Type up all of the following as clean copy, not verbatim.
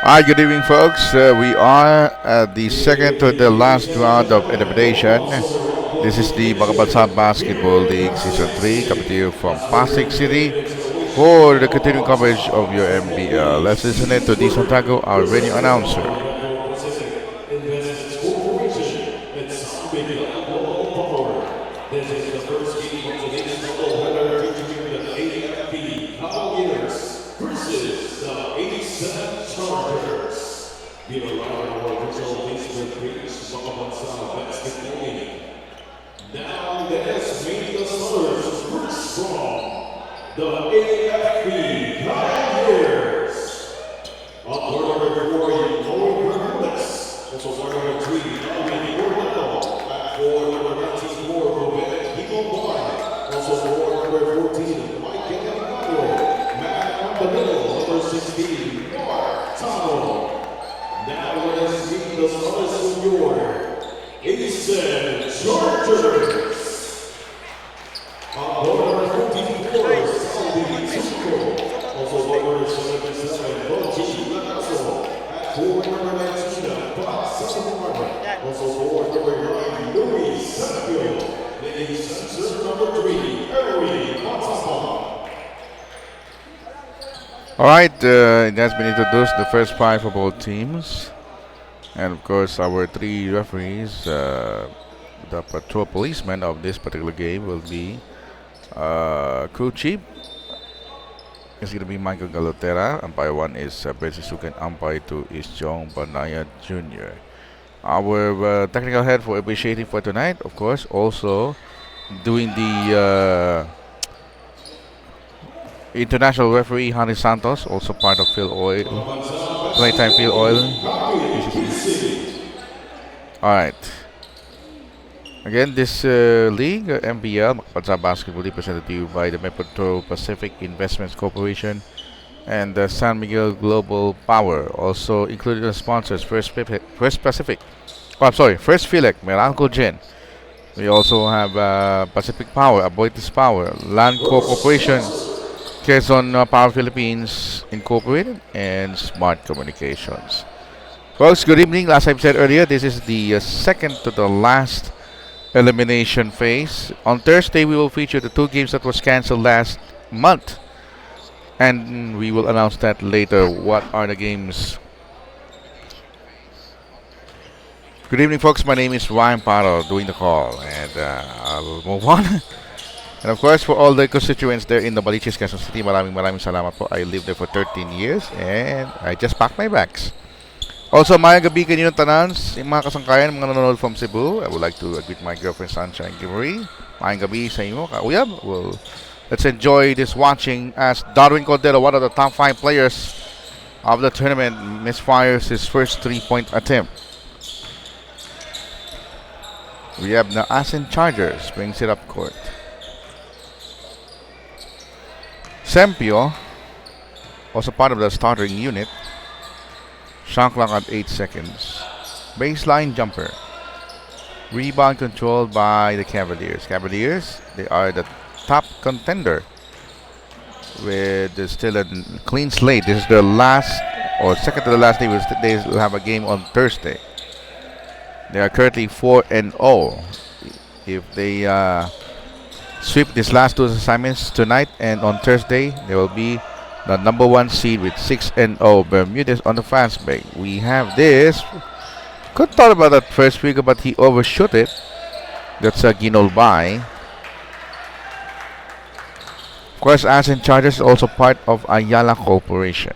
Hi, good evening, folks. We are at the second to the last round of elimination. This is the Bakabansa Basketball League Season 3, coming to you from Pasig City for the continuing coverage of your MBL. Let's listen in to D. Santiago, our radio announcer. This is the first game of today's doubleheader featuring the AFP Cavaliers versus the ACEN Chargers. Be around our official Facebook page, Bakabansa Basketball League. Now let's meet the starters first from the AFP Cavaliers. On court number 4, Lloyd Hernandez. Also court number 3, Alvin Orlando. At court number 94, also for number 14, Mike Cavallo. Man on the middle, number 16, Mark Tano. Now let's meet the starters for your ACEN Chargers. On board number 54, Salvi Chico. Also number 77, Bochi Lanaso. At court number 19, Bob Sassamar. Also for number 9, Louis Sanfield. Alright, it has been introduced the first 5 for both teams. And of course, our 3 referees, the patrol policemen of this particular game will be crew chief. It's going to be Michael Galotera. Umpire 1 is Betsy Sukan. Umpire 2 is John Banaya Jr. Our technical head for officiating for tonight, of course, also doing the international referee Hani Santos, also part of Phil Oil, Playtime Phil Oil. Alright. Again, this league, MBL, Bakabansa Basketball League, presented to you by the Metro Pacific Investments Corporation and the San Miguel Global Power. Also included as sponsors, First Pacific. First Philec, Meralco Gin. We also have Pacific Power, Aboitiz Power, Landco Corporation, Quezon Power Philippines Incorporated, and Smart Communications. Folks, good evening. As I've said earlier, this is the second to the last elimination phase. On Thursday, we will feature the 2 games that was cancelled last month. And we will announce that later. What are the games? Good evening, folks. My name is Ryan Paro doing the call. And I'll move on. And of course, for all the constituents there in the Baliches, Quezon City, maraming salamat po. I lived there for 13 years and I just packed my bags. Also, mayang gabi kanyo ng tanan, mga kasangkayan, mga nanonood from Cebu. I would like to greet my girlfriend, Sunshine Givery. Mayang gabi sa inyo, kauyab. Well, let's enjoy this watching as Darwin Cordero, one of the top 5 players of the tournament, misfires his first 3-point attempt. We have the ACEN Chargers, brings it up court. Sempio, also part of the starting unit. Shot clock at 8 seconds. Baseline jumper. Rebound controlled by the Cavaliers. Cavaliers, they are the top contender with still a clean slate. This is the last or second to the last day. They will have a game on Thursday. They are currently 4-0. If they sweep these last 2 assignments tonight and on Thursday, they will be the number 1 seed with 6-0. Bermudez on the fast break. We have this. Could thought about that first figure, but he overshot it. That's a Ginolbay. Of course, ACEN Chargers is also part of Ayala Corporation.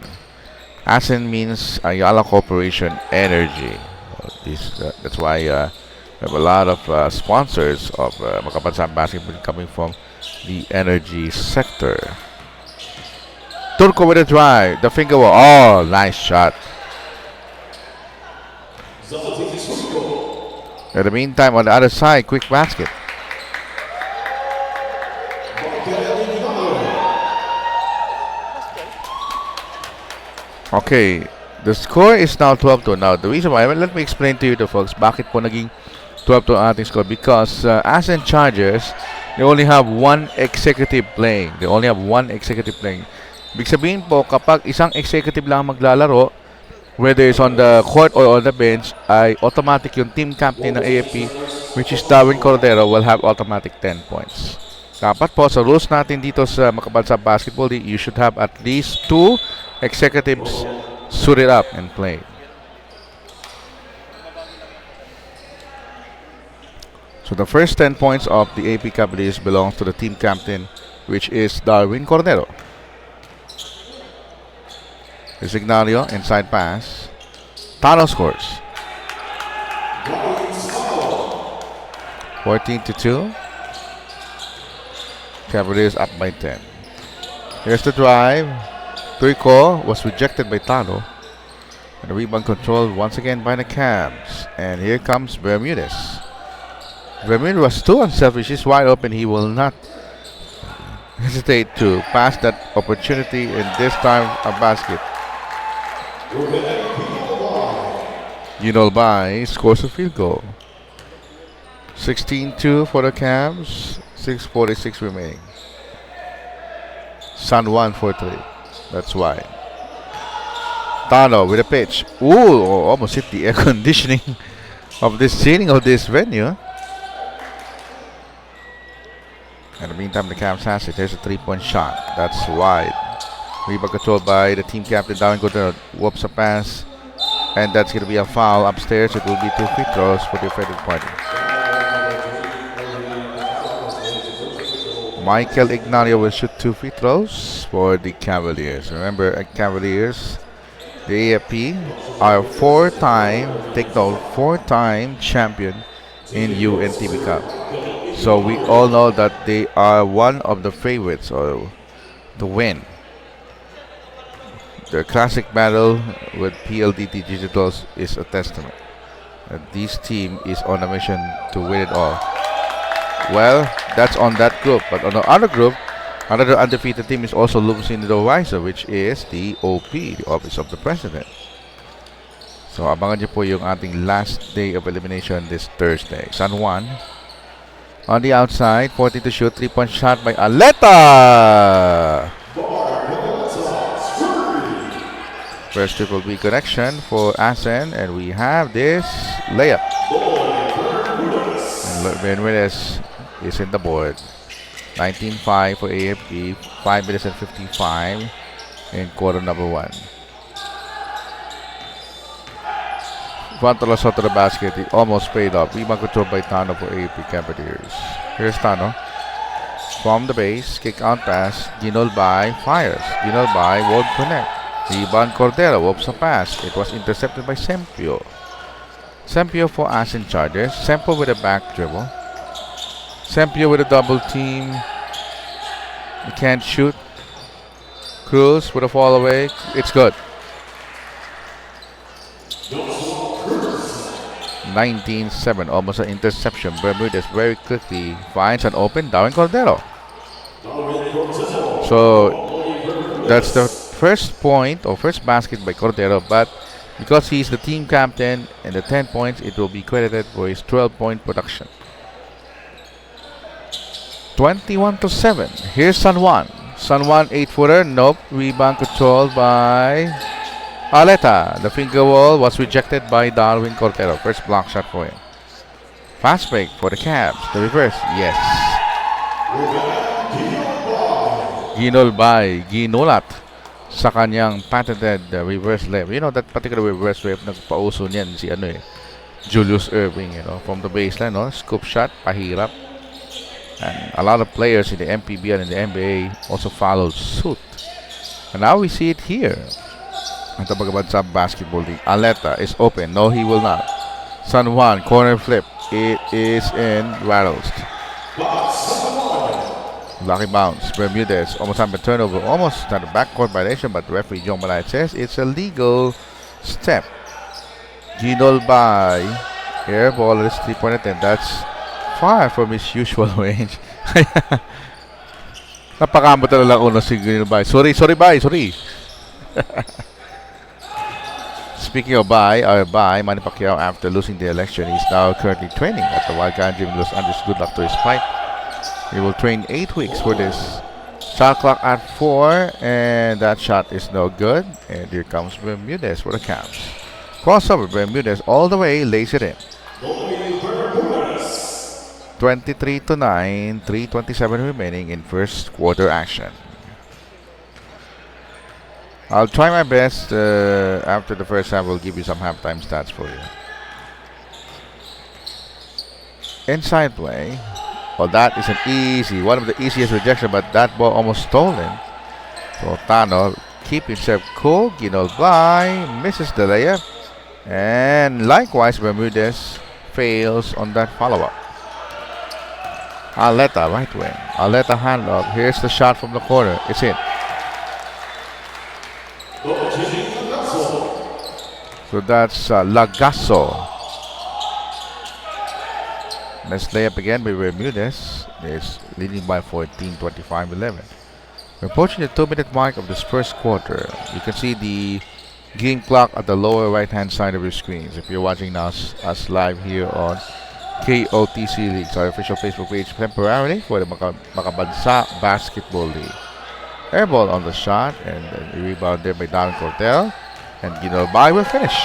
ACEN means Ayala Corporation Energy. That's why we have a lot of sponsors of Bakabansa Basketball coming from the energy sector. Turco with a drive, the finger wall. Oh, nice shot. In the meantime, on the other side, quick basket. Okay, the score is now 12-2. Now, the reason why, let me explain to you the folks, bakit po naging 12-2 ang ating score? Because ACEN Chargers, they only have 1 executive playing. Ibig sabihin po, kapag isang executive lang maglalaro, whether it's on the court or on the bench, ay automatic yung team captain ng AFP, which is Darwin Cordero, will have automatic 10 points. Dapat po sa rules natin dito sa Makabansa Basketball League, you should have at least 2 executives suited up and play. So the first 10 points of the AFP Cavaliers belongs to the team captain, which is Darwin Cordero. Resignario, inside pass. Tano scores. 14-2. Cavaliers up by 10. Here's the drive. Tuico was rejected by Tano. And the rebound controlled once again by the Cavs. And here comes Bermudez. Bermudez was too unselfish. He's wide open. He will not hesitate to pass that opportunity in this time of basket. Ginolbay scores a field goal. 16-2 for the Cavs. 6:46 remaining. San Juan for 3. That's wide. Tano with a pitch. Ooh, almost hit the air conditioning of this ceiling of this venue. In the meantime, the Cavs has it. There's a 3-point shot. That's wide. Rebound controlled by the team captain, Darwin Cordero. Whoops a pass. And that's going to be a foul upstairs. It will be 2 free throws for the offended party. Michael Ignacio will shoot 2 free throws for the Cavaliers. Remember, Cavaliers, the AFP, are 4-time champion in UNTV Cup. So we all know that they are one of the favorites to win. Their classic battle with PLDT Digitals is a testament that this team is on a mission to win it all. Well, that's on that group. But on the other group, another undefeated team is also losing the riser, which is the OP, the Office of the President. So abangan nyo po yung ating last day of elimination this Thursday. San Juan on the outside, 40 to shoot, 3-point shot by Aleta. First triple B connection for ACEN, and we have this layup. And Bermudez is in the board. 19-5 for AFP, 5 minutes and 55 in quarter number 1. Juan Soto to the basket. It almost paid off. Rebound controlled by Tano for AFP Cavaliers. Here's Tano. From the base, kick out pass. Ginolbay fires. Ginolbay won't connect. Rebound Cordero whoops a pass. It was intercepted by Sempio. Sempio for ACEN Chargers. Sempio with a back dribble. Sempio with a double team. He can't shoot. Cruz with a fall away. It's good. 19-7. Almost an interception. Bermudez very quickly finds an open Darwin Cordero. So that's the first point or first basket by Cordero, but because he's the team captain and the 10 points, it will be credited for his 12-point production. 21-7. Here's San Juan. San Juan 8-footer. Nope. Rebound controlled by Aleta. The finger wall was rejected by Darwin Cordero. First block shot for him. Fast break for the Cavs. The reverse. Yes. Ginolbay. Ginolat sa kanyang patented reverse layup. You know, that particular reverse layup, nagpauso niyan si Julius Erving, from the baseline, scoop shot, pahirap. And a lot of players in the MPBL and the NBA also followed suit. And now we see it here. At the Makabansa Basketball League. Aleta is open. No, he will not. San Juan, corner flip. It is in, rattles. Lucky bounce. Bermudez almost had a turnover. Almost had a backcourt violation, but referee John Malay says it's a legal step. Ginolbay. Air ball is 3-point attempt. That's far from his usual range. Napakamot na lang uno si Ginolbay. Sorry, Sorry. Speaking of our Manny Pacquiao, after losing the election, he's now currently training at the Wildcat Gym in Los Angeles. Good luck to his fight. He will train 8 weeks for this Shot clock at 4, and that shot is no good. And here comes Bermudez for the Cavs. Crossover, Bermudez all the way, lays it in. 23-9, 3:27 remaining in first quarter action. I'll try my best after the first half. We'll give you some halftime stats for you. Inside play. Well, that is one of the easiest rejection, but that ball almost stolen. So Tano, keep himself cool. Ginol by, misses the layup. And likewise, Bermudez fails on that follow-up. Aleta, right wing. Aleta handoff. Here's the shot from the corner. It's in. So that's Lagasso. Let's play up again by Bermudez. Is leading by 14, 25, 11. We're approaching the 2-minute mark of this first quarter. You can see the game clock at the lower right-hand side of your screens. If you're watching us live here on KOTC Leagues, our official Facebook page temporarily for the Makabansa Basketball League. Airball on the shot, and then rebound there by Darren Cordell. And Ginolbay will finish.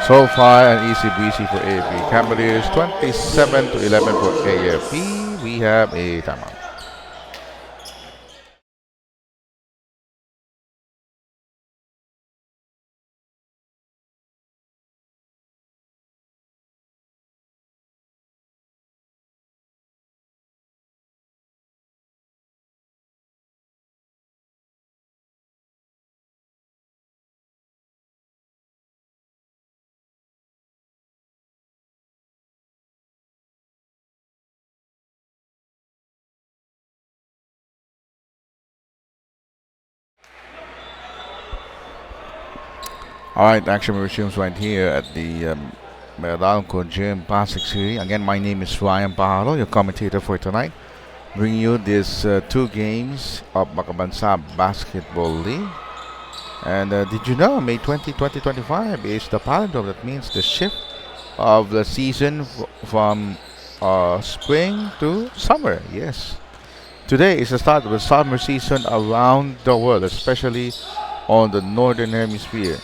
So far, an easy breezy for AFP Cavaliers, 27-11 for AFP. We have a timeout. Alright, action resumes right here at the Meralco Gym Pasig City. Again, my name is Ryan Pajaro, your commentator for tonight. Bringing you these 2 games of Makabansa Basketball League. And did you know May 20, 2025 is the palindrome? That means the shift of the season from spring to summer. Yes. Today is the start of the summer season around the world, especially on the northern hemisphere.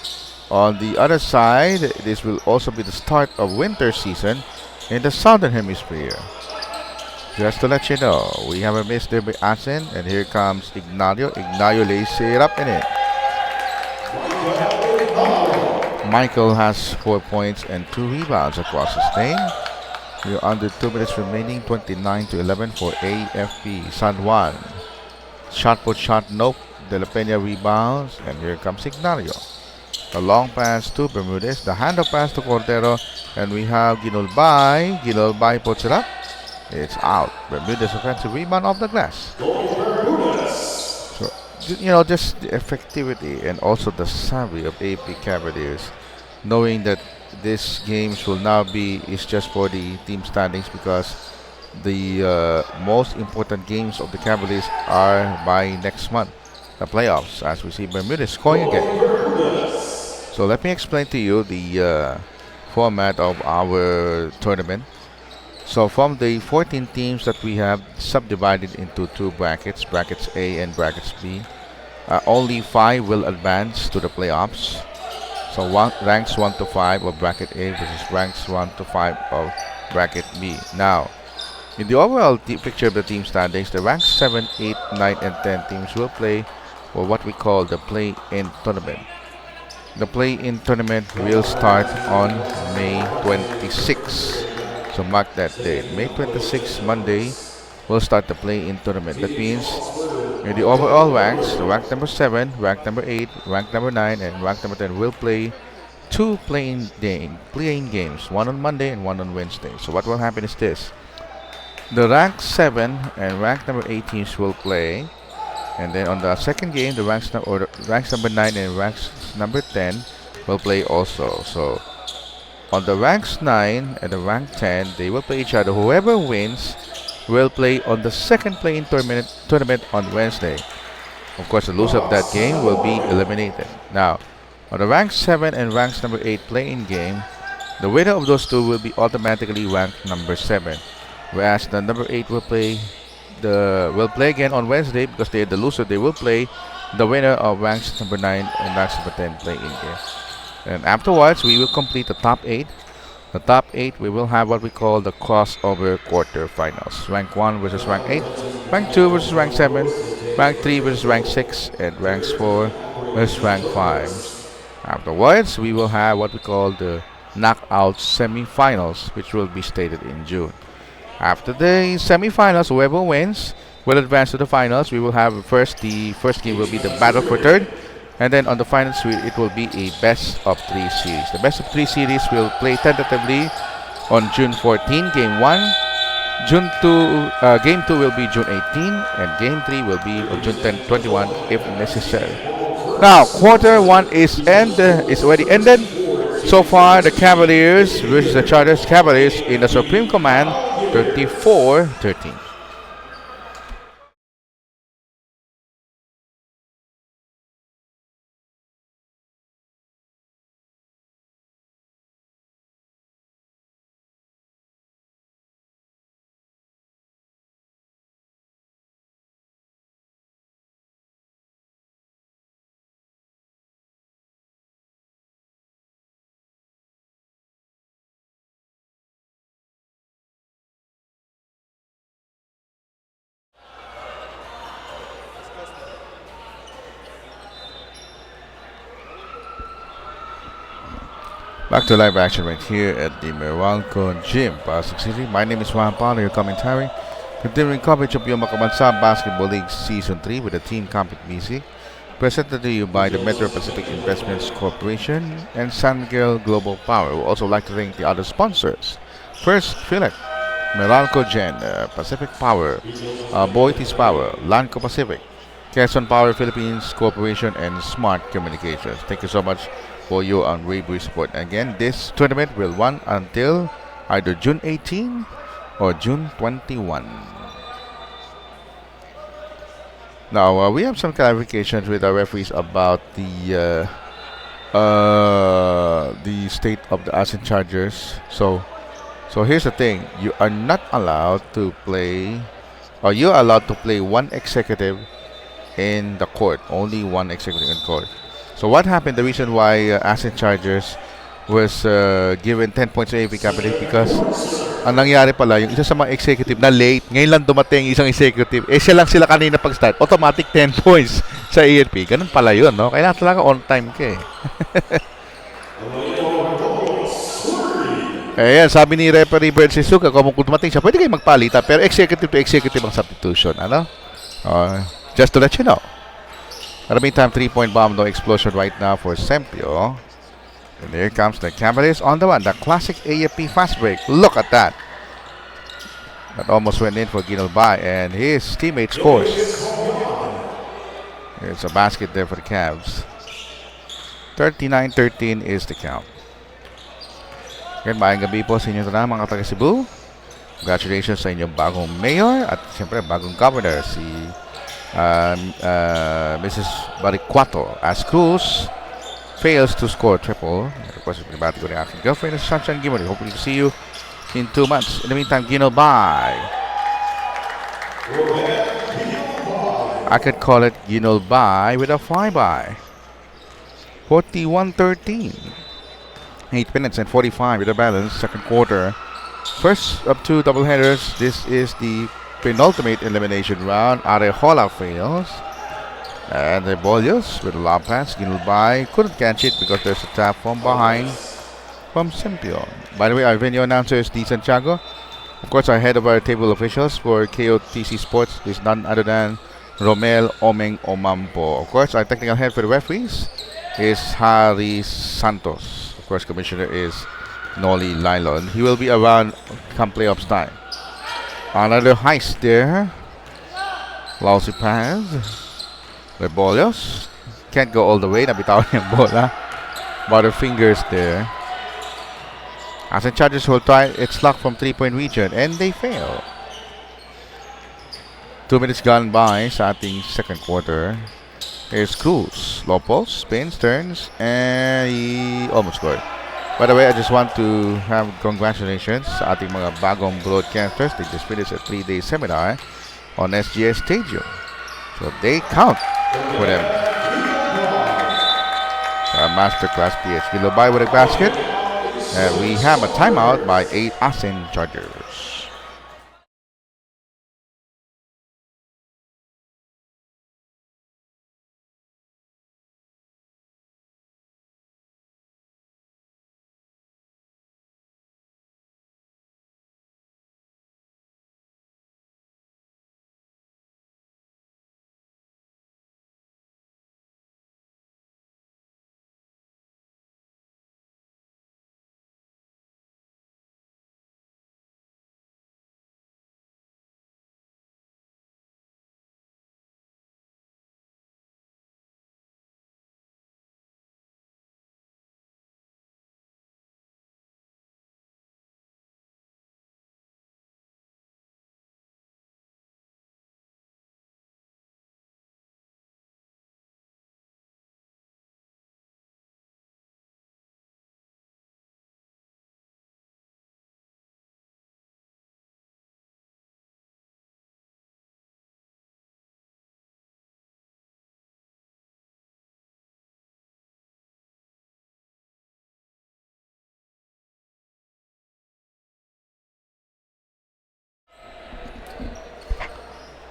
On the other side, this will also be the start of winter season in the southern hemisphere. Just to let you know, we have a miss there by ACEN, and here comes Ignacio. Ignacio lays it up in it. Michael has 4 points and 2 rebounds across his name. We're under 2 minutes remaining, 29-11 for AFP. San Juan. Shot put shot, nope. De La Peña rebounds, and here comes Ignacio. The long pass to Bermudez, the handoff pass to Cordero, and we have Ginolbay. Ginolbay puts it up. It's out. Bermudez offensive rebound off the glass. So, just the effectivity and also the savvy of AFP Cavaliers, knowing that these games will now is just for the team standings, because the most important games of the Cavaliers are by next month, the playoffs, as we see Bermudez scoring again. So let me explain to you the format of our tournament. So from the 14 teams that we have subdivided into 2 brackets, brackets A and brackets B, only 5 will advance to the playoffs. So ranks 1 to 5 of bracket A versus ranks 1 to 5 of bracket B. Now, in the overall picture of the team standings, the ranks 7, 8, 9, and 10 teams will play for what we call the play-in tournament. The play-in tournament will start on May 26. So mark that date. May 26, Monday, we'll start the play-in tournament. That means in the overall ranks, the rank number 7, rank number 8, rank number 9, and rank number 10 will play 2 play-in games, one on Monday and one on Wednesday. So what will happen is this. The rank 7 and rank number 8 teams will play. And then on the second game, the ranks number 9 and ranks number 10 will play also. So on the ranks 9 and the rank 10, they will play each other. Whoever wins will play on the second play-in tournament on Wednesday. Of course, the loser of that game will be eliminated. Now, on the rank 7 and ranks number 8 play-in game, the winner of those 2 will be automatically ranked number 7. Whereas the number 8 will play will play again on Wednesday because they're the loser. They will play the winner of ranks number 9 and ranks number 10 play in game. And afterwards, we will complete the top 8. The top 8, we will have what we call the crossover quarterfinals. Rank 1 versus rank 8, rank 2 versus rank 7, rank 3 versus rank 6, and ranks 4 versus rank 5. Afterwards, we will have what we call the knockout semifinals, which will be stated in June. After the semifinals, whoever wins will advance to the finals. We will have the first game will be the battle for third, and then on the finals it will be a best of 3 series. The best of 3 series will play tentatively on June 14, game 1. Game 2 will be June 18, and game 3 will be on June 21 if necessary. Now, quarter 1 is already ended. So far, the Cavaliers versus the Chargers. Cavaliers in the Supreme Command, 34-13. Back to live action right here at the Meralco Gym, Pasig City. My name is Juan Paulo, your commentary. Continuing coverage of yung Makabansa Basketball League Season 3 with the Team Compete Music. Presented to you by the Metro Pacific Investments Corporation and Sangel Global Power. We would also like to thank the other sponsors. First, Philip, Meralco Gen, Pacific Power, Boitis Power, Lanco Pacific, Quezon Power Philippines Corporation, and Smart Communications. Thank you so much for your unwavering support. Again, this tournament will run until either June 18 or June 21. Now, we have some clarifications with our referees about the state of the ACEN Chargers. So here's the thing: you are not allowed to play, or you're allowed to play one executive in the court. Only one executive in court. So what happened, the reason why ACEN Chargers was given 10 points to AFP Cavaliers, because ang nangyari pala, yung isa sa mga executive na late, ngayon lang dumating isang executive, siya lang sila kanina pag-start, automatic 10 points sa AFP. Ganun pala yun, no? Kailangan talaga on time ka eh. Ayan, sabi ni referee Bert Sisuka, kung dumating siya, pwede kayo magpalitan, pero executive to executive ang substitution, ano? Just to let you know. At the meantime, 3-point bomb, no explosion right now for Sempio. And here comes the Cavaliers on the one. The classic AFP fast break. Look at that. That almost went in for Ginolbai, and his teammate scores. There's a basket there for the Cavs. 39-13 is the count. Again, maayong gabi po sa inyo na mga taga Cebu. Congratulations sa inyong bagong mayor at siyempre bagong governor, si Mrs. Baricuato, as Cruz fails to score triple. Of course, pinabati ko rin aking girlfriend, Sunshine Gimori. Hopefully to see you in 2 months. In the meantime, Ginolbai. I could call it Ginolbai with a flyby. 41-13. 8 minutes and 45 with a balance. Second quarter. First of 2 doubleheaders. This is the penultimate elimination round. Arejola fails. And the Bolyos with a lob pass. Ginolbai couldn't catch it because there's a tap from behind from Sempio. By the way, our venue announcer is D. Santiago. Of course, our head of our table officials for KOTC Sports is none other than Romel Omeng Omampo. Of course, our technical head for the referees is Harry Santos. Of course, commissioner is Noli Lylon. He will be around come playoffs time. Another heist there. Lousy pass. Bolyos can't go all the way. Nabitawan yung bola. Butterfingers there. ACEN Chargers will try its luck from 3-point region, and they fail. 2 minutes gone by sa ating second quarter. Here's Cruz. Low post, spins, turns, and he almost scored. By the way, I just want to have congratulations sa ating mga bagong broadcasters. They just finished a 3-day seminar on SGS Stadium. So they count for them. Masterclass PH. Gilobay with a basket. And we have a timeout by ACEN Chargers.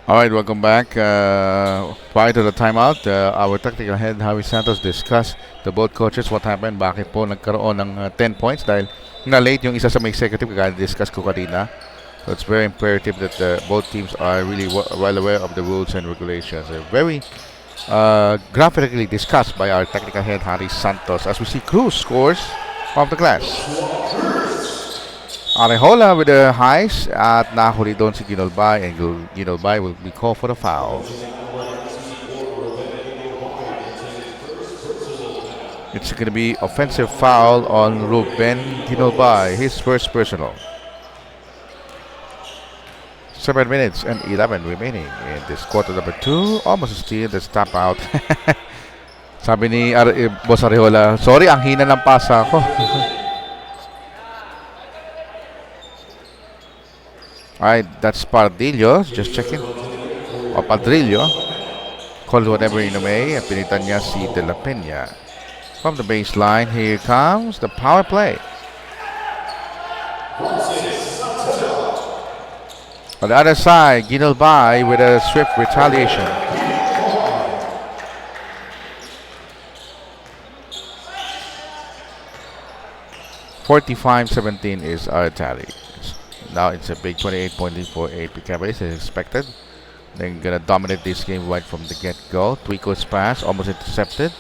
All right, welcome back. Prior to the timeout, our technical head, Javi Santos, discussed the both coaches what happened, bakit po nagkaroon ng 10 points dahil na-late yung isa sa mga executive kagaya discuss ko kanina. So it's very imperative that both teams are really well aware of the rules and regulations. Very graphically discussed by our technical head, Javi Santos, as we see Cruz scores of the class. Arejola with the highs at nahuli doon si Ginolbay, and Ginolbay will be called for the foul. It's going to be offensive foul on Ruben Ginolbay, his first personal. 7 minutes and 11 remaining in this quarter number 2. Almost a steal, the stop out. Sabi ni Boss Arejola, sorry, ang hina ng pasa ko. Alright, that's Pardillo. Just checking. O Padrillo. Call whatever you may. Pinitan niya si De La Peña. From the baseline, here comes the power play. On the other side, Ginolbay with a swift retaliation. (45-17) is our tally. Now it's a big 28 point lead for AFP Cavaliers as expected. They're gonna dominate this game right from the get-go. Twico's pass almost intercepted.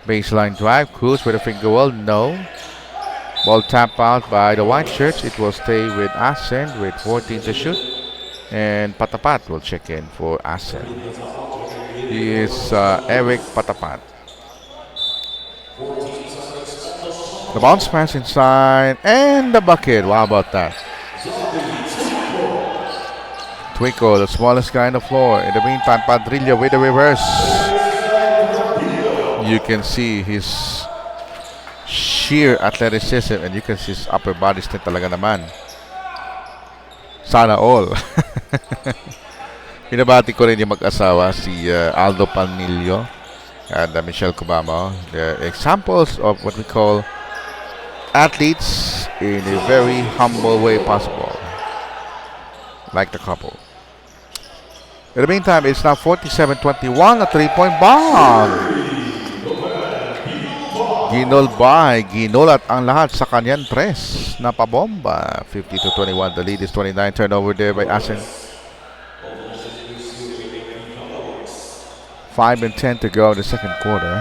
Baseline drive. Cruz with a finger roll. No. Ball tap out by the white shirts. It will stay with ACEN with 14 to shoot. And Patapat will check in for ACEN. He is Eric Patapat. The bounce pass inside and the bucket. Wow, about that. Twico, the smallest guy on the floor. In the meantime, Padrillo with the reverse. You can see his sheer athleticism and you can see his upper body strength talaga naman. Sana all. Pinabati ko rin yung mag-asawa, si Aldo Palmilio and Michelle Cubamo. The examples of what we call athletes in a very humble way possible. Like the couple. In the meantime, it's now 47-21, a 3-point bomb. Ginolbay, ginulat ang lahat sa kanyang tres na pabomba. 50-21, the lead is 29, turnover there by ACEN. 5 and 10 to go in the second quarter.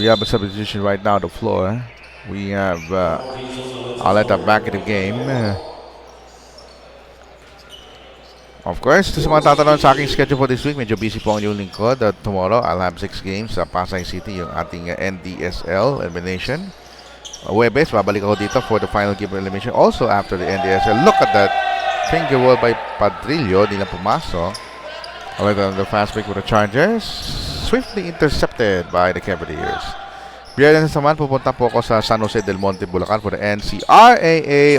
We have a substitution right now on the floor. We have Aleta back in the game. Of course, sa mga tatanong sa aking schedule for this week, medyo busy po ang inyong lingkod. Tomorrow, I'll have 6 games sa Pasay City, yung ating NDSL elimination. Webes, babalik ako dito for the final game of elimination. Also, after the NDSL, look at that finger roll by Padrillo. Di na pumasok. Alright, on the fast break with the Chargers. Swiftly intercepted by the Cavaliers. Biyernes naman, pupunta po ako sa San Jose del Monte, Bulacan for the NCRAA.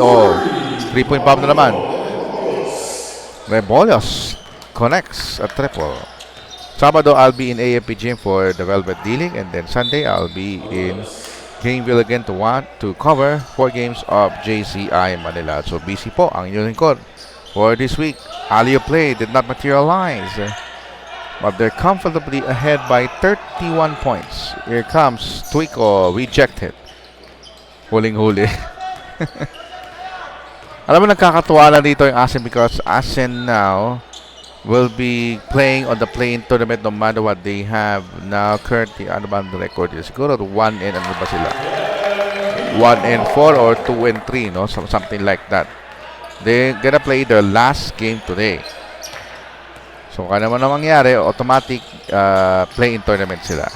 3-point bomb na naman. Rebolos connects a triple. Sabado, I'll be in AFP Gym for development dealing, and then Sunday, I'll be in Greenville again to cover 4 games of JCI Manila. So busy po ang inyong lingkod for this week. Alley play did not materialize, but they're comfortably ahead by 31 points. Here comes Tuico, rejected. Huling-huli. Alam mo, nagkakatuwa lang dito yung ACEN because ACEN now will be playing on the play-in tournament no matter what they have now. Currently, ano ba ang record is? Siguro 1-4 or 2-3, no? Something like that. They're gonna play their last game today. So, kaya naman na mangyari, automatic play-in tournament sila.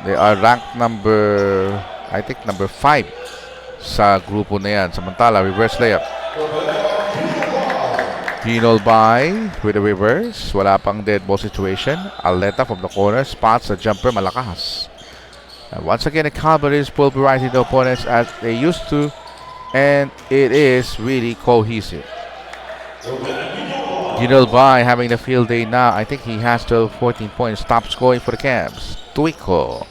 They are ranked number 5 sa grupo na yan. Samantala, reverse layup. Ginol by with a reverse. Wala pang dead ball situation. Aleta from the corner spots a jumper, malakas. And once again, the Cavaliers pulverizing the opponents as they used to, and it is really cohesive. Ginol by having the field day now. I think he has 14 points. Top scoring for the Cavs. Tuico.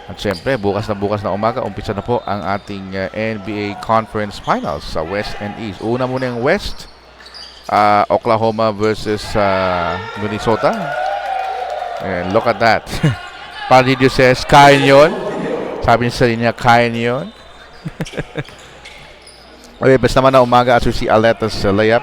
At syempre, bukas na umaga, umpisa na po ang ating NBA Conference Finals sa West and East. Una muna yung West. Oklahoma versus Minnesota. And look at that. Padillo says, kaya nyo yun. Sabi niya sa niya, kaya nyo yun. Huwebes naman na umaga as we see Aleta's layup.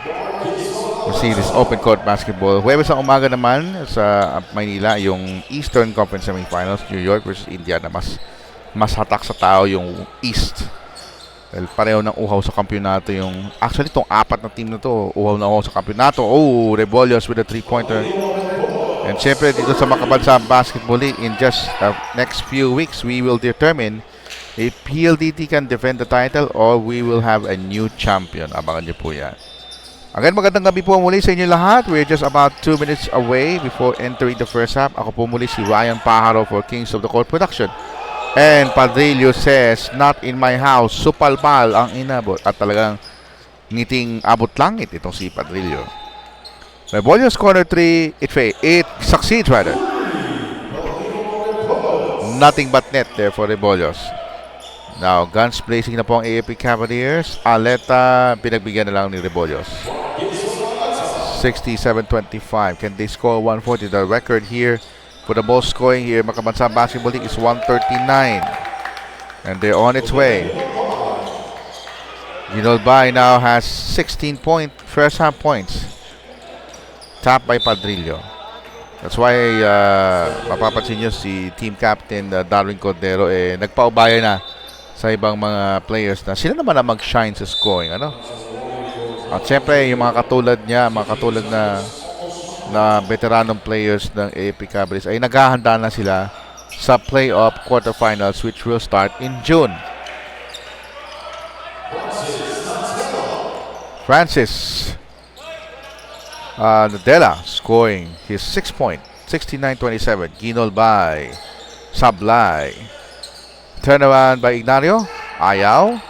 We see this open court basketball. Huwebes na umaga naman sa Maynila, yung Eastern Conference Semifinals, New York versus Indiana. Mas hatak sa tao yung East. Well, pareho ng uhaw sa kampyonato yung... Actually, itong 4 na team na to, uhaw na uhaw sa kampyonato. Oh, Rebolios with a 3-pointer. And syempre, dito sa Makabansa Basketball League, in just next few weeks, we will determine if PLDT can defend the title or we will have a new champion. Abangan niyo po yan. Again, magandang gabi po muli sa inyo lahat. We're just about 2 minutes away before entering the first half. Ako po muli si Ryan Pajaro for Kings of the Court Production. And Padrillo says, not in my house. Supalpal ang inabot. At talagang ngiting abot langit itong si Padrillo. Rebolios corner 3. It succeeds rather. Nothing but net there for Rebolios. Now, guns blazing na po ang AFP Cavaliers. Aleta, pinagbigyan na lang ni Rebolios. 67-25. Can they score 140? The record here for the most scoring here, Makabansa Basketball League is 139. And they're on its way. Ginol Bay now has 16 first half points. Tapped by Padrillo. That's why mapapansin nyo si team captain Darwin Cordero nagpaubaya na sa ibang mga players na sila naman na mag-shine sa scoring. Ano? At syempre yung mga katulad niya, mga katulad na veteranong players ng AFP Cavaliers ay naghahanda na sila sa playoff quarterfinals which will start in June. Francis Nadella scoring his 6-point, 69-27. Ginol by Sablay. Turnaround by Ignacio. Ayaw.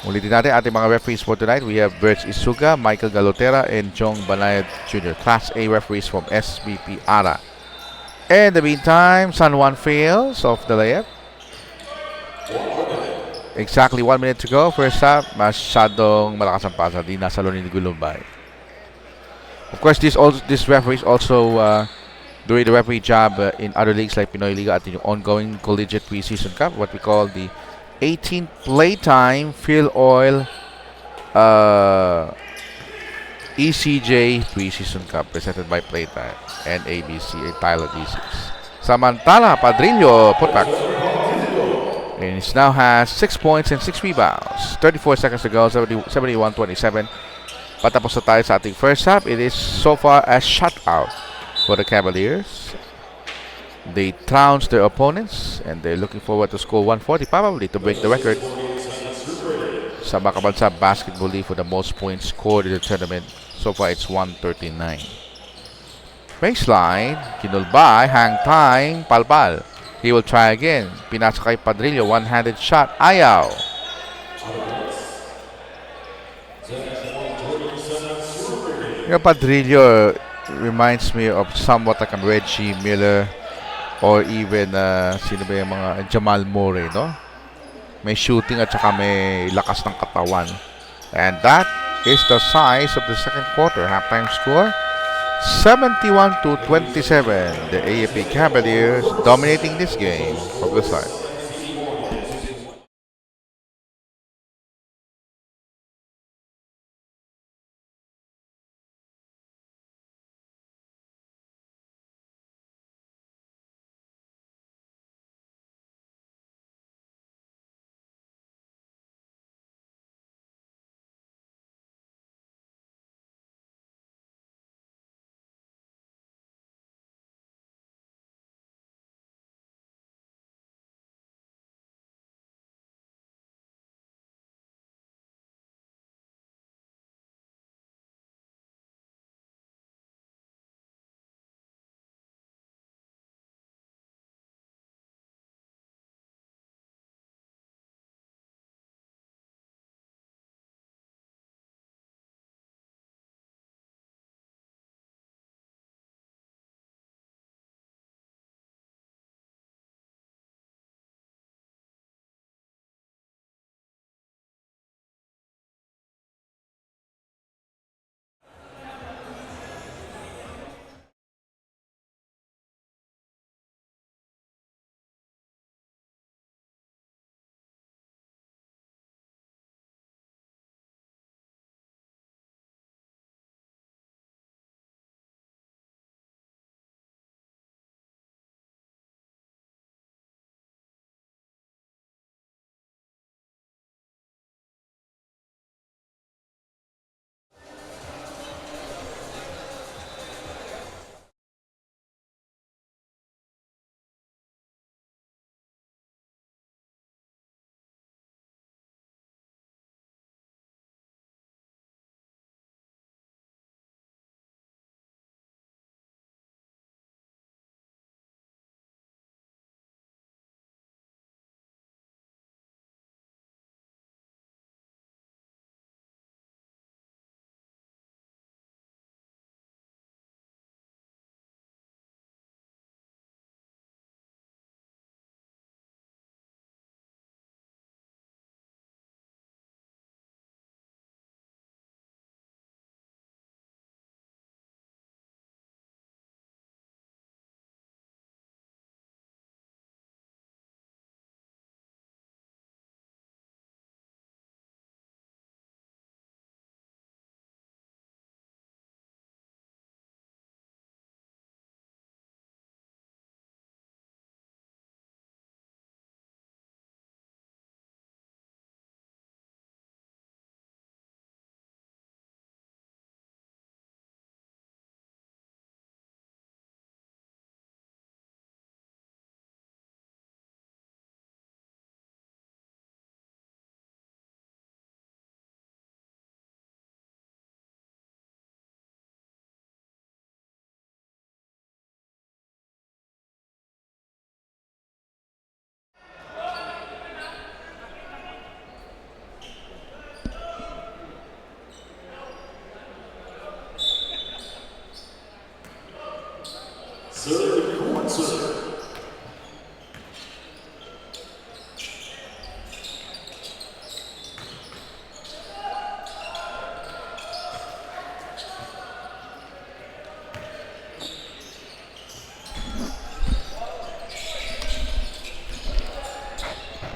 Ulitin natin ating mga referees for tonight. We have Berts Isuga, Michael Galotera, and Jong Banayad Jr. Class A referees from SBP ARA. In the meantime, San Juan fails off the layup. Exactly 1 minute to go. First half, masyadong malakas ang pasa. Di nasa loni ni Gulumbay. Of course, this referees also doing the referee job in other leagues like Pinoy Liga at the ongoing collegiate preseason cup, what we call the 18th Playtime Phil Oil ECJ Preseason Cup presented by Playtime and ABC Tyler D6. Samantala, Padrillo putback. And he now has 6 points and 6 rebounds. 34 seconds to go, 71-27. Patapos na tayo sa ating first half. It is so far a shutout for the Cavaliers. They trounced their opponents and they're looking forward to score 140 probably to break the record sa Makabansa Basketball League for the most points scored in the tournament. So far it's 139. Baseline, Kinulbay, hang time, Palpal. He will try again. Pinasa kay Padrillo, one-handed shot, ayaw. Padrillo reminds me of somewhat like a Reggie Miller or even sino ba yung mga Jamal Murray, no? May shooting at saka may lakas ng katawan. And that is the size of the second quarter. Halftime score 71-27. The AFP Cavaliers dominating this game from the start.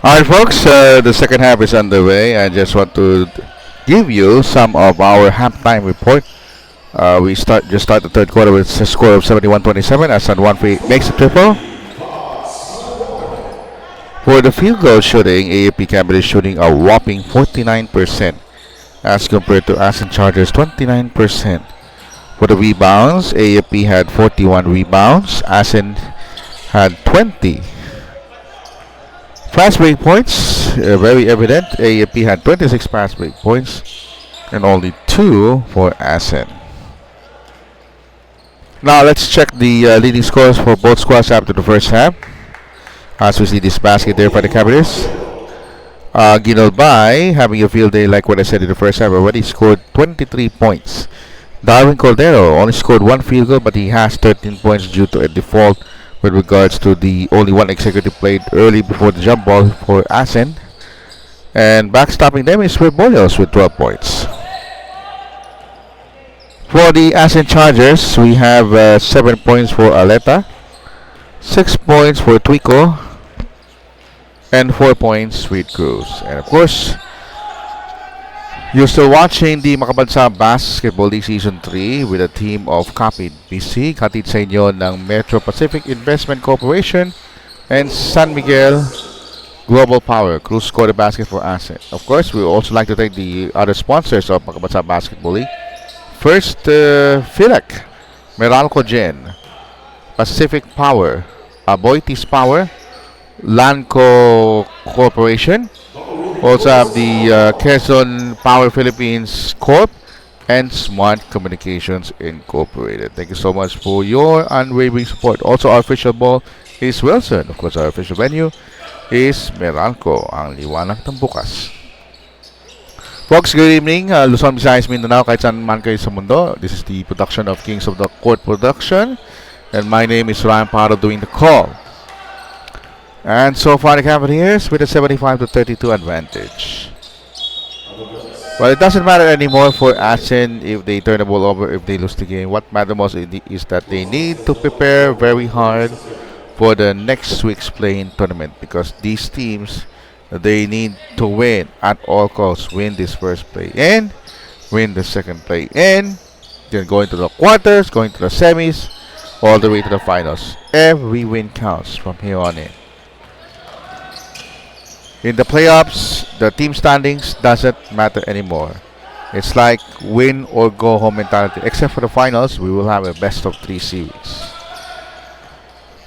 Alright, folks, the second half is underway. I just want to give you some of our halftime report. We start the third quarter with a score of 71-27 as San Free makes a triple. For the field goal shooting, AFP Cavaliers shooting a whopping 49% as compared to ACEN Chargers 29%. For the rebounds, AFP had 41 rebounds, ACEN had 20. Fast break points, very evident. AFP had 26 fast break points and only 2 for ACEN. Now let's check the leading scores for both squads after the first half. As we see this basket there for the Cavaliers. Ginolbay having a field day like what I said in the first half. Already scored 23 points. Darwin Cordero only scored one field goal, but he has 13 points due to a default with regards to the only one executive played early before the jump ball for ACEN. And backstopping them is Rebolios with 12 points. For the ACEN Chargers, we have 7 points for Aleta, 6 points for Twico, and 4 points with Cruz. And of course, you're still watching the Makabansa Basketball League Season 3 with a team of Kapit BC, hatid sa inyo ng Metro Pacific Investment Corporation and San Miguel Global Power. Cruz scored a basket for ACEN. Of course, we would also like to thank the other sponsors of Makabansa Basketball League. First, Philec, Meralco Gen, Pacific Power, Aboitiz Power, Lanco Corporation. Also have the Quezon Power Philippines Corp and Smart Communications Incorporated. Thank you so much for your unwavering support. Also, our official ball is Wilson. Of course, our official venue is Meralco, ang liwanag ng bukas. Folks, good evening. Luzon, Visayas, Mindanao, kahit saan man kayo sa mundo. This is the production of Kings of the Court Production. And my name is Ryan Pardo doing the call. And so far the Cavaliers with a 75-32 advantage. Well, it doesn't matter anymore for ACEN if they turn the ball over, if they lose the game. What matters most is that they need to prepare very hard for the next week's playing tournament, because these teams, they need to win at all costs. Win this first play and win the second play, and then going to the quarters, going to the semis, all the way to the finals. Every win counts from here on in. In the playoffs, the team standings doesn't matter anymore. It's like win or go home mentality. Except for the finals, we will have a best of 3 series.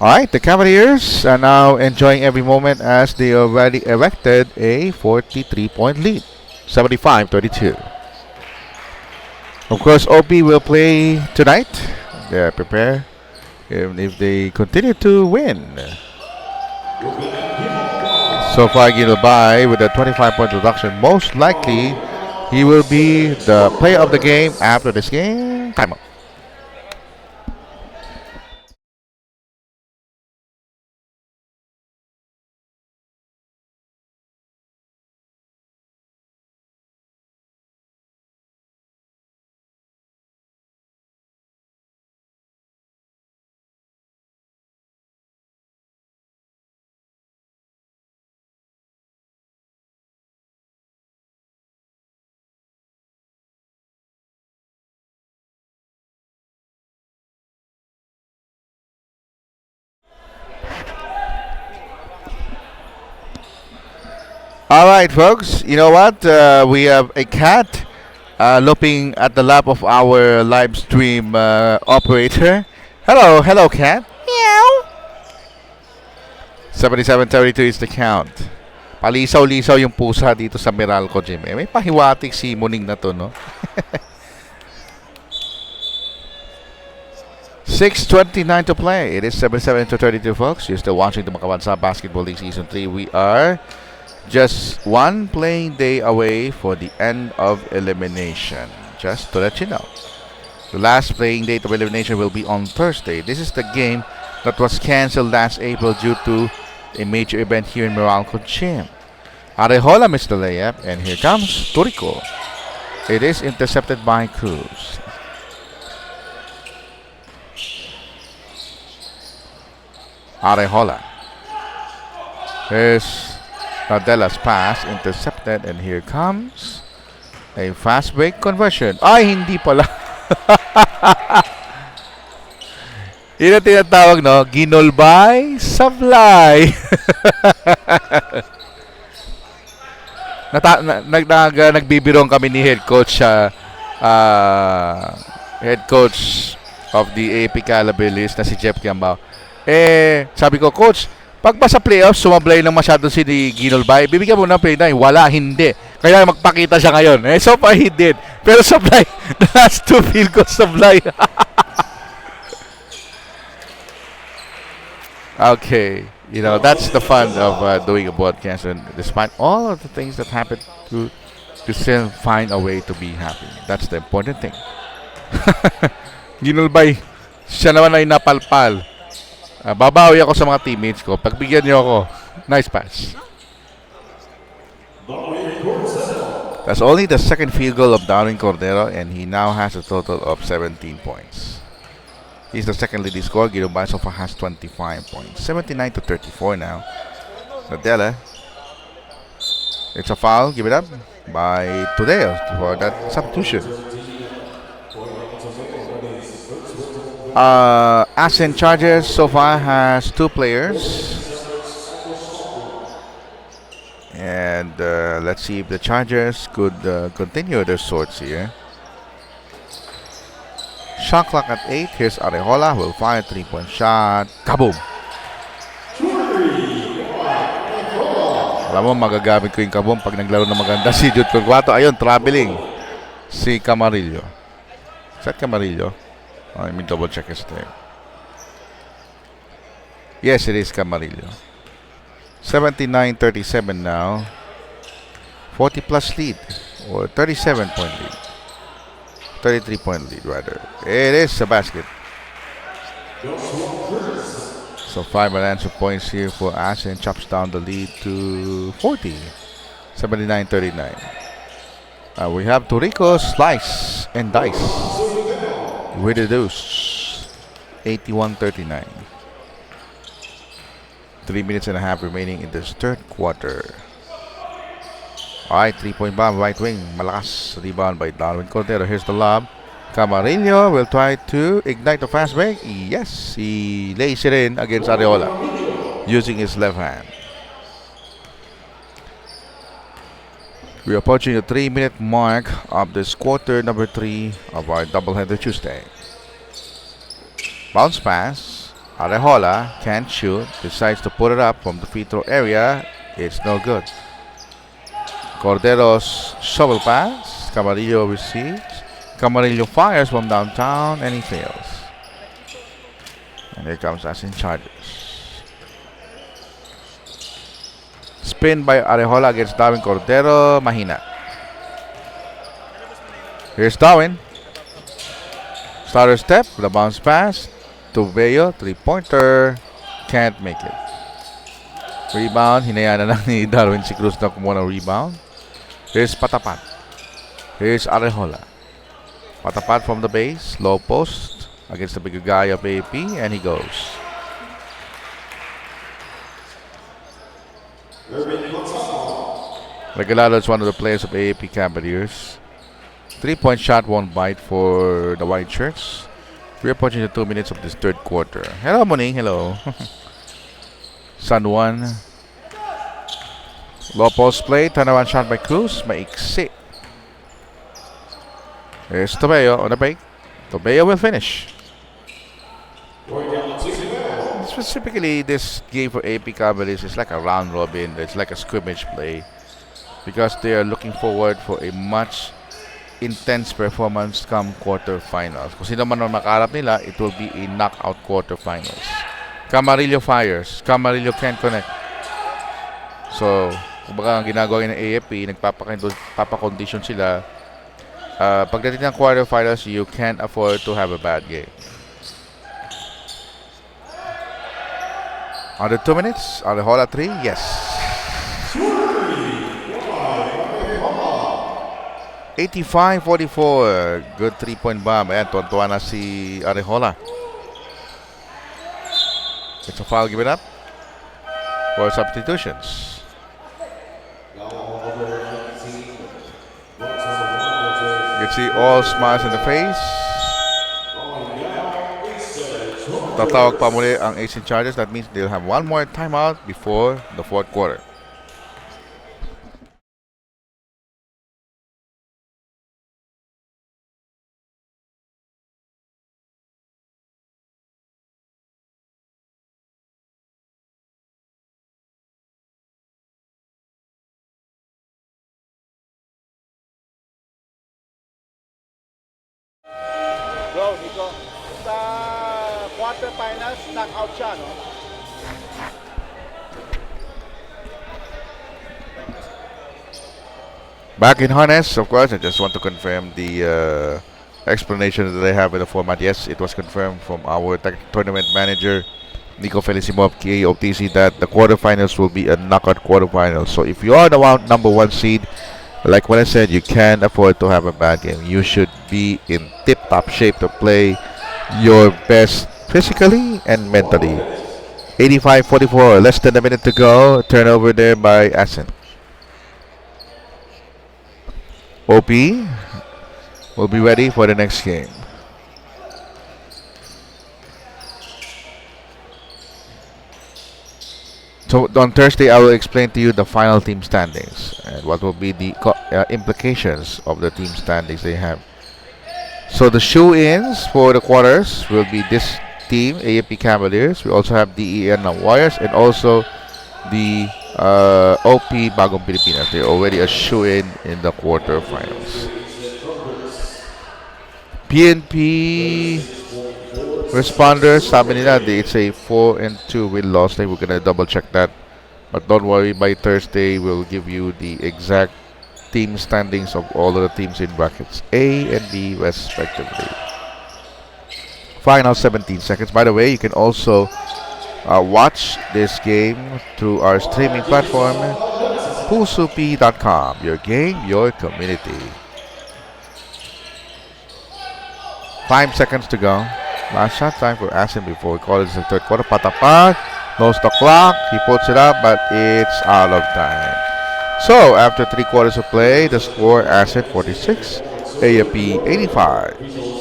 Alright, the Cavaliers are now enjoying every moment as they already erected a 43-point lead. 75-32. Of course, OP will play tonight. They are prepared even if they continue to win. So far, Ginobay with a 25-point reduction. Most likely, he will be the player of the game after this game. Timeout. Alright, folks, you know what? We have a cat looking at the lap of our live stream operator. Hello, cat. Meow. 77-32 is the count. Palisaw-lisaw yung pusa dito sa Meralco Gym. May pahiwatig si Muning na to, no? 6:29 to play. It is 77-32, folks. You're still watching the Makabansa Basketball League Season 3. We are just one playing day away for the end of elimination. Just to let you know, the last playing date of elimination will be on Thursday. This is the game that was cancelled last April due to a major event here in Meralco Gym. Arejola missed the layup, and here comes Turico. It is intercepted by Cruz. Arejola. Here's Nadela's pass, intercepted, and here comes a fast break conversion. Ay, hindi pala. Yun ang tinatawag, no? Ginolbay, sablay. Nagbibirong kami ni head coach of the AFP Cavaliers na si Jeff Kiambao. Sabi ko, coach, pag ba sa playoffs, sumablay lang masyado si Ginolbay, bibigyan mo ng play na, wala, hindi. Kaya magpakita siya ngayon. So far, he did. Pero sablay, the last 2 field goals sablay. Okay, that's the fun of doing a broadcast, and despite all of the things that happen, to still find a way to be happy. That's the important thing. Ginulbay, siya naman ay napalpal. Babawi ako sa mga teammates ko. Pagbigyan niyo ako. Nice pass. That's only the second field goal of Darwin Cordero, and he now has a total of 17 points. He's the second leading scorer. Ginulbay so far has 25 points. 79-34 now. Nadella. It's a foul. Give it up by Tudeo for that substitution. ACEN Chargers so far has 2 players. And let's see if the Chargers could continue their sorts here. Shot clock at 8. Here's Arejola. Will fire a 3-point shot. Kaboom! Alam mo, magagamit ko yung kaboom pag naglaro ng maganda si Jude Torquato. Ayun, traveling. Si Camarillo. Is that Camarillo? Let me double check his name. Yes, it is Camarillo. 79-37 now. 40 plus lead. Or 37-point lead. 33-point lead, rather. It is a basket. So 5 unanswered points here for ACEN. Chops down the lead to 40. 79-39. We have Torrico slice and dice with the deuce. 81-39. 3 minutes and a half remaining in this third quarter. Alright, 3-point bomb, right wing. Malakas. Rebound by Darwin Cordero. Here's the lob. Camarillo will try to ignite the fast break. Yes, he lays it in against Arejola using his left hand. We are approaching the 3-minute mark of this quarter number 3 of our doubleheader Tuesday. Bounce pass. Arejola can't shoot. Decides to put it up from the free throw area. It's no good. Cordero's shovel pass. Camarillo receives. Camarillo fires from downtown and he fails. And here comes ACEN Chargers. Spin by Arejola against Darwin Cordero. Mahina. Here's Darwin. Starter step. The bounce pass. Tubeo. 3-pointer. Can't make it. Rebound. Hinayaan na lang ni Darwin si Cruz na kumuha ng rebound. Here's Patapat. Here's Arejola. Patapat from the base. Low post. Against the bigger guy of AFP. And he goes. Regalado is one of the players of AFP Cavaliers. 3-point shot won't bite for the white shirts. We're approaching the 2 minutes of this third quarter. Hello, Moning. Hello. San Juan. Low post play. Turnaround shot by Cruz. Maiksi. Here's Tobeo on the break. Tobeo will finish. Specifically, this game for AFP Cavaliers is like a round robin. It's like a scrimmage play. Because they are looking forward for a much intense performance come quarterfinals. Kung sino man ang makaharap nila, it will be a knockout quarterfinals. Camarillo fires. Camarillo can't connect. So, kumbaga ang ginagawa ng AFP, nagpapakondition sila. Pagdating ng quarterfinals, you can't afford to have a bad game. Under 2 minutes, Arejola 3, yes. 85-44. Good 3-point bomb. Ayan, tuwan-tuwa na si Arejola. It's a foul, give it up for substitutions. You can see all smiles in the face. Tatawag pa muli ang ACEN Chargers. That means they'll have one more timeout before the fourth quarter. Bro, Nico, sa quarterfinals, knockout siya, no? Back in harness, of course. I just want to confirm the explanation that they have in the format. Yes, it was confirmed from our tournament manager, Nico Felicimo of KOTC, that the quarterfinals will be a knockout quarterfinals. So if you are the number one seed, like what I said, you can't afford to have a bad game. You should be in tip-top shape to play your best physically and mentally. 85-44, less than a minute to go. Turnover there by ACEN. OP will be ready for the next game. So on Thursday, I will explain to you the final team standings and what will be the implications of the team standings they have. So the shoe-ins for the quarters will be this team, AFP Cavaliers. We also have DEN Warriors and also the OP Bagong Pilipinas. They're already a shoe-in the quarterfinals. PNP responders, sabi nila, it's a 4-2 win loss. We're gonna double check that. But don't worry, by Thursday we'll give you the exact team standings of all of the teams in brackets A and B respectively. Final 17 seconds. By the way, you can also watch this game through our streaming platform, poolsupi.com. Your game, your community. 5 seconds to go. Last shot time for ACEN before we call it the third quarter. Patapat. Knows the clock. He puts it up, but it's out of time. So, after 3 quarters of play, the score ACEN 46, AFP 85.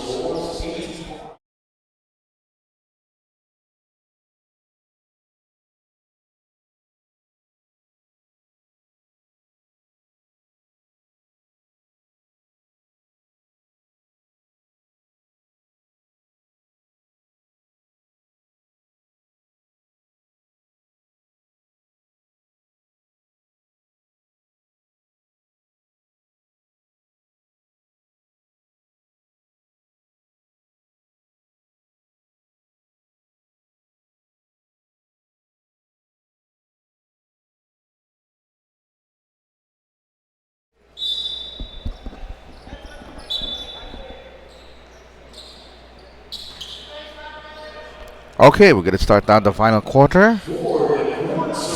Okay, we're gonna start down the final quarter,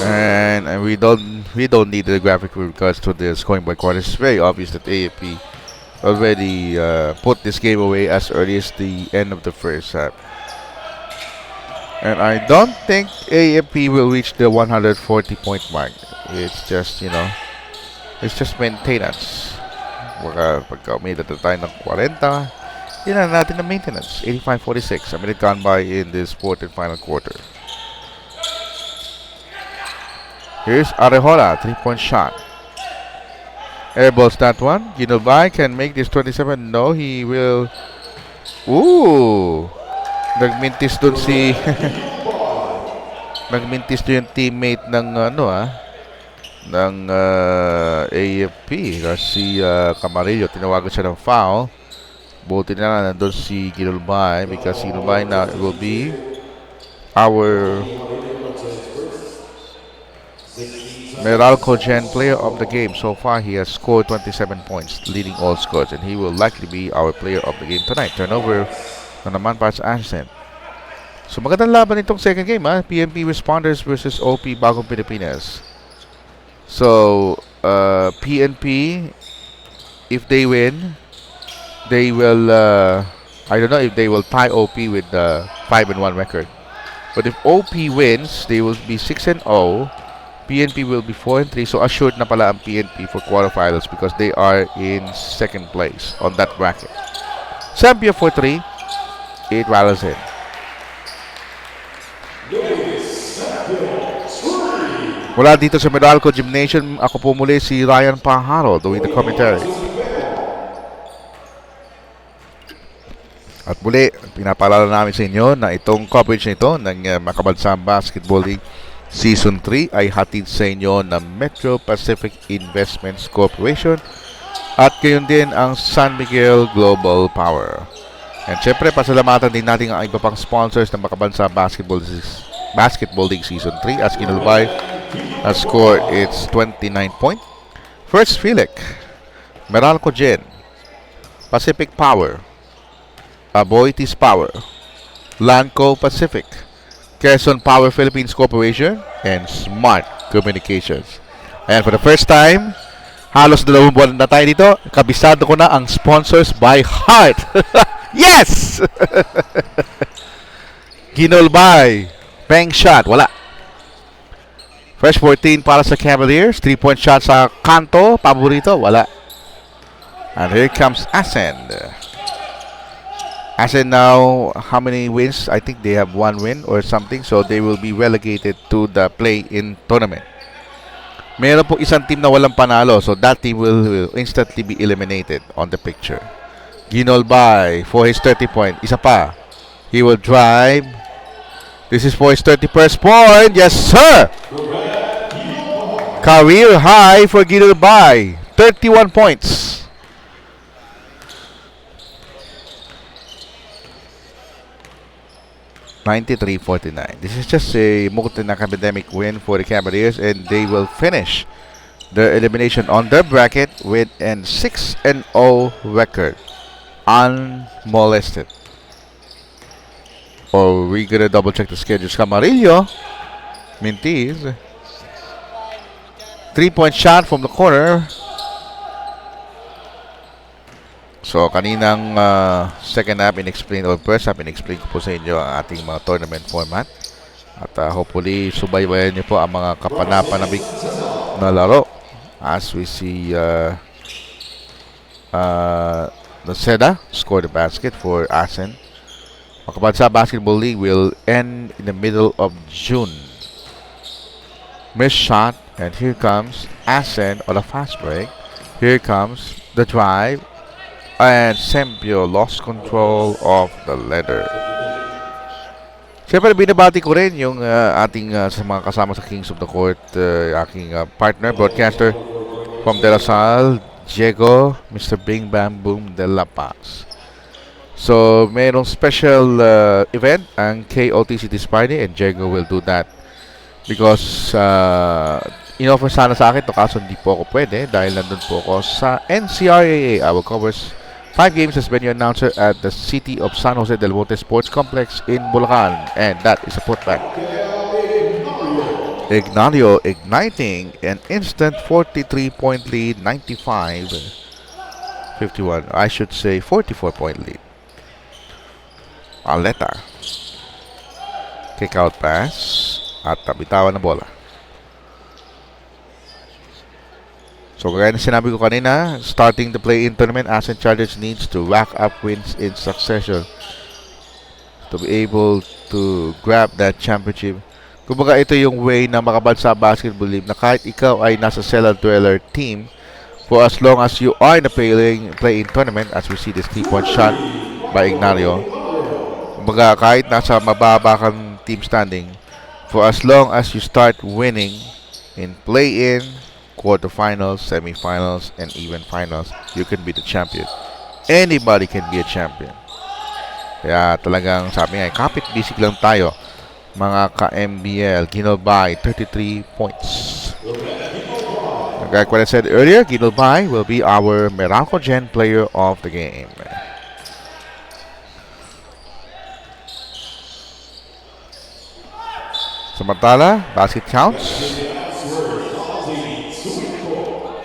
and we don't need the graphic with regards to the scoring by quarter. It's very obvious that AFP already put this game away as early as the end of the first half, and I don't think AFP will reach the 140-point mark. It's just it's just maintenance. Pagka umida tayo ng 40. Yun na natin na maintenance. 85-46. A minute gone by in this fourth and final quarter. Here's Arejola. 3-point shot. Airballs that one. Ginobay can make this 27. No, he will. Ooh. Nagmintis dun si nagmintis dun yung teammate ng ng AFP. Si Camarillo. Tinawagan siya ng foul. Buti na lang nandun si Ginulbay because Ginulbay now will be our Meralco Gen player of the game. So far, he has scored 27 points, leading all scores, and he will likely be our player of the game tonight. Turnover na naman para sa ACEN. So magandang laban itong second game, PNP Responders versus OP Bagong Pilipinas. So, PNP, if they win, they will, I don't know if they will tie OP with the 5-1 record. But if OP wins, they will be 6-0. PNP will be 4-3. So assured na pala ang PNP for quarterfinals because they are in second place on that bracket. Sampia for 3. It rattles in. Mula dito sa Meralco Gymnasium, ako po muli si Ryan Paharo doing the commentary. At muli, pinapaalala namin sa inyo na itong coverage nito ng Makabansang Basketball League Season 3 ay hatid sa inyo ng Metro Pacific Investments Corporation at gayon din ang San Miguel Global Power. And syempre, pasalamatan din natin ang iba pang sponsors ng Makabansang Basketball League Season 3 as Ginulbay has scored its 29 point. First Philic Meralco Gen, Pacific Power, Aboitiz Power, Lanco Pacific, Quezon Power Philippines Corporation, and Smart Communications. And for the first time, halos 2 buwan na tayo dito, kabisado ko na ang sponsors by heart. Yes! Ginolbay, Peng Shot, wala. Fresh 14 para sa Cavaliers, 3-point shot sa Kanto, paborito, wala. And here comes ACEN. ACEN now, how many wins? I think they have 1 win or something, so they will be relegated to the play-in tournament. Meron po isang team na walang panalo, so that team will instantly be eliminated on the picture. Ginolbay for his 30-point. Isa pa. He will drive. This is for his 31st point. Yes, sir! Career high for Ginolbay. 31 points. 93-49. This is just a Mukutin academic win for the Cavaliers, and they will finish their elimination on their bracket with an 6-0 record, unmolested. Or we gonna double check the schedules. Camarillo, Mintiz, 3-point shot from the corner. So, kaninang second half in-explain or first half in-explain ko po sa inyo ang ating mga tournament format. At hopefully, subaybayan niyo po ang mga kapanapanabik na laro as we see Seda score the basket for ACEN. Ang Kabansa Basketball League will end in the middle of June. Missed shot, and here comes ACEN on a fast break. Here comes the drive. And Sempio lost control of the leather. Siyempre, binabati ko rin yung ating sa mga kasama sa Kings of the Court, aking partner, broadcaster from De La Salle, Diego, Mr. Bing Bam Boom de La Paz. So, mayroong special event ang KOTC this Friday, and Diego will do that because in-offer sana sa akin to, kaso hindi po ako pwede dahil nandun po ako sa NCRAA. I will cover 5 games as venue announcer at the City of San Jose del Monte Sports Complex in Bulacan, and that is a putback. Ignacio igniting an instant 43-point lead, 95-51. I should say 44-point lead. Aleta. Kick out pass at bitawan na bola. So, kagaya na sinabi ko kanina, starting the play-in tournament, ACEN Chargers needs to rack up wins in succession to be able to grab that championship. Kumbaga, ito yung way na Makabansa Basketball League na kahit ikaw ay nasa cellar dweller team, for as long as you are in the play-in tournament, as we see this 3-point shot by Ignacio, kumbaga, kahit nasa mababa kang team standing, for as long as you start winning in play-in, quarterfinals, semifinals, and even finals, you can be the champion. Anybody can be a champion. Kaya talagang sabi nga, kapit bisig lang tayo, mga ka-MBL. Ginolbay, 33 points. Like what I said earlier, Ginolbay will be our Meralco Gen player of the game. Samantala, basket counts.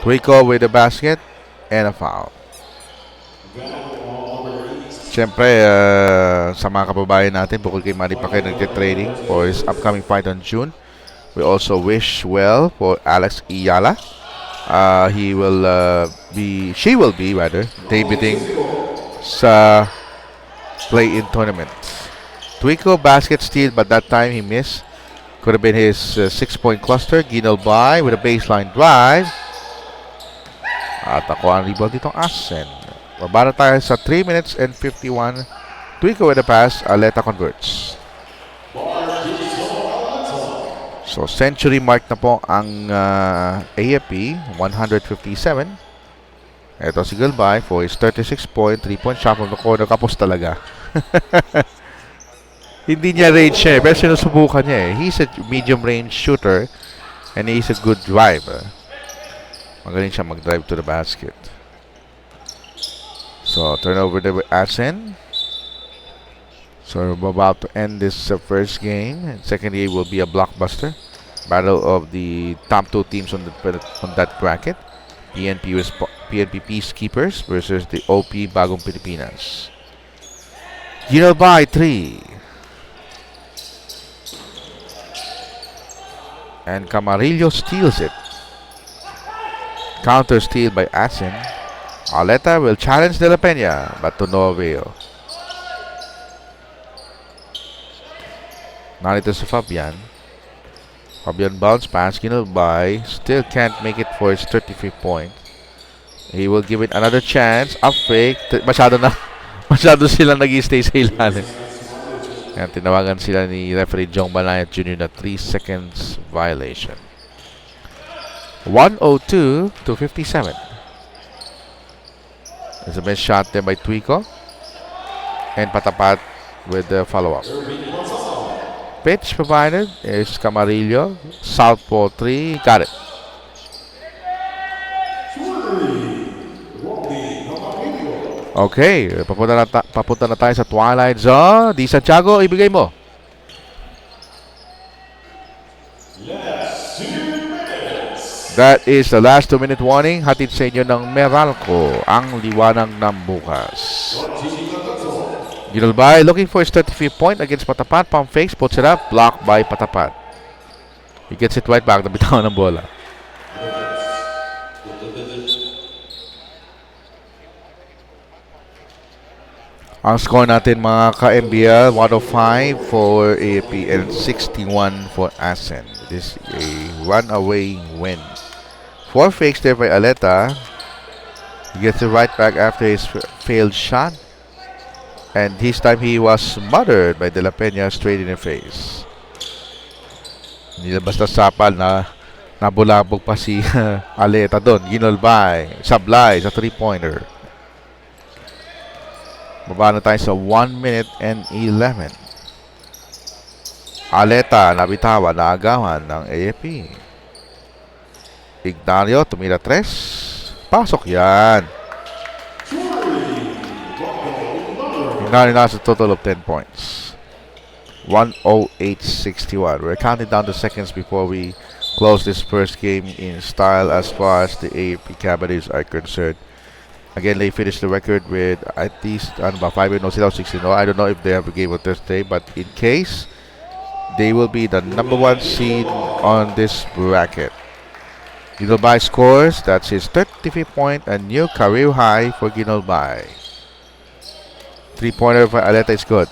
Twico with the basket and a foul. Siyempre, sa mga kababayan natin, bukod kay Manny Pacquiao nagtitraining for his upcoming fight on June, we also wish well for Alex Iyala. She will be debuting sa play-in tournament. Twico basket steal, but that time he missed. Could have been his 6-point cluster. Ginolbay with a baseline drive. At ako ang rebound ditong ACEN. Babara tayo sa 3 minutes and 51. Twico with the pass. Aleta converts. So, century mark na po ang AFP. 157. Ito si Gilbay for his 36-point 3-point shot from the corner. Kapos talaga. Hindi niya range siya, pero sinusubukan niya eh. He's a medium range shooter and he's a good driver. Magaling siya mag-drive to the basket. So turnover there with ACEN. So we're about to end this first game. Second game will be a blockbuster battle of the top two teams on that bracket. PNP Peacekeepers versus the OP Bagong Pilipinas. Gino by 3. And Camarillo steals it. Counter steal by ACEN. Aleta will challenge De La Peña, but to no avail. Narito si Fabian. Fabian bounce pass, by. Still can't make it for his 35th point. He will give it another chance. Up fake. Masyado sila nag-stay sa ilalim. Yan, tinawagan sila ni referee Jong Banayat Jr. na 3 seconds violation. 102 to 57. There's a missed shot there by Tuico. And Patapat with the follow-up. Pitch provided is Camarillo. Southpaw 3. Got it. Okay, papunta na tayo sa Twilight Zone. Di Santiago, ibigay mo. That is the last 2-minute warning. Hatid sa inyo ng Meralco, ang liwanag ng bukas. Ginulbay looking for his 35th point against Patapat. Pump fakes, puts it up, blocked by Patapat. He gets it right back. Nabitawan ng bola. Ang score natin mga ka-MBL, 105 for AFP and 61 for ACEN. This is a runaway win. 4 fakes there by Aleta. He gets it right back after his failed shot. And this time he was smothered by De La Peña straight in the face. Hindi na basta sapal na nabulabog pa si Aleta doon. Ginolbay, sablay sa 3-pointer. Baba na tayo sa 1 minute and 11. Aleta nabitawan na agawan ng AFP. Ignario tumira 3. Pasok yan. Ignario now has a total of 10 points. 108-61. We're counting down the seconds before we close this first game in style as far as the AFP Cavaliers are concerned. Again, they finished the record with at least 5-0, 6-0. I don't know if they have a game on Thursday, but in case, they will be the number 1 seed on this bracket. Ginolbay scores. That's his 35th point, a new career high for Ginolbay. 3-pointer for Aleta is good.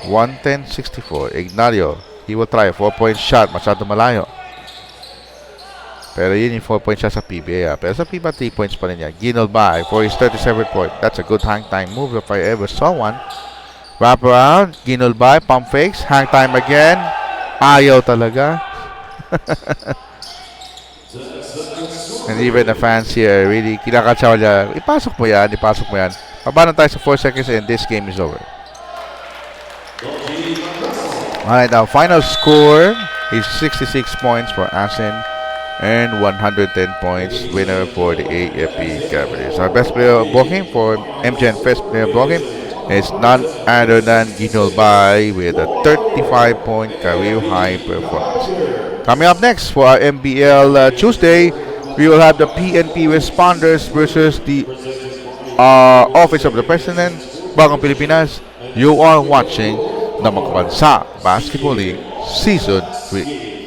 110-64. Ignario, he will try a 4-point shot. Masyado malayo. Pero yun yung 4 points siya sa PBA. Pero sa FIBA, 3 points pa rin niya. Ginolbay for his 37th point. That's a good hang time move if I ever saw one. Wrap around. Ginolbay, pump fakes. Hang time again. Ayaw talaga. And even the fans here really kinakatsaw niya. Ipasok mo yan, ipasok mo yan. Pababa na tayo sa 4 seconds and this game is over. Alright, now final score is 66 points for ACEN. And 110 points winner for the AFP Cavaliers. Our best player of ball game for MGN First Player of ball game is none other than Ginolbay with a 35-point career high performance. Coming up next for our MBL Tuesday, we will have the PNP Responders versus the Office of the President, Bagong Pilipinas. You are watching the Makabansa Basketball League Season 3.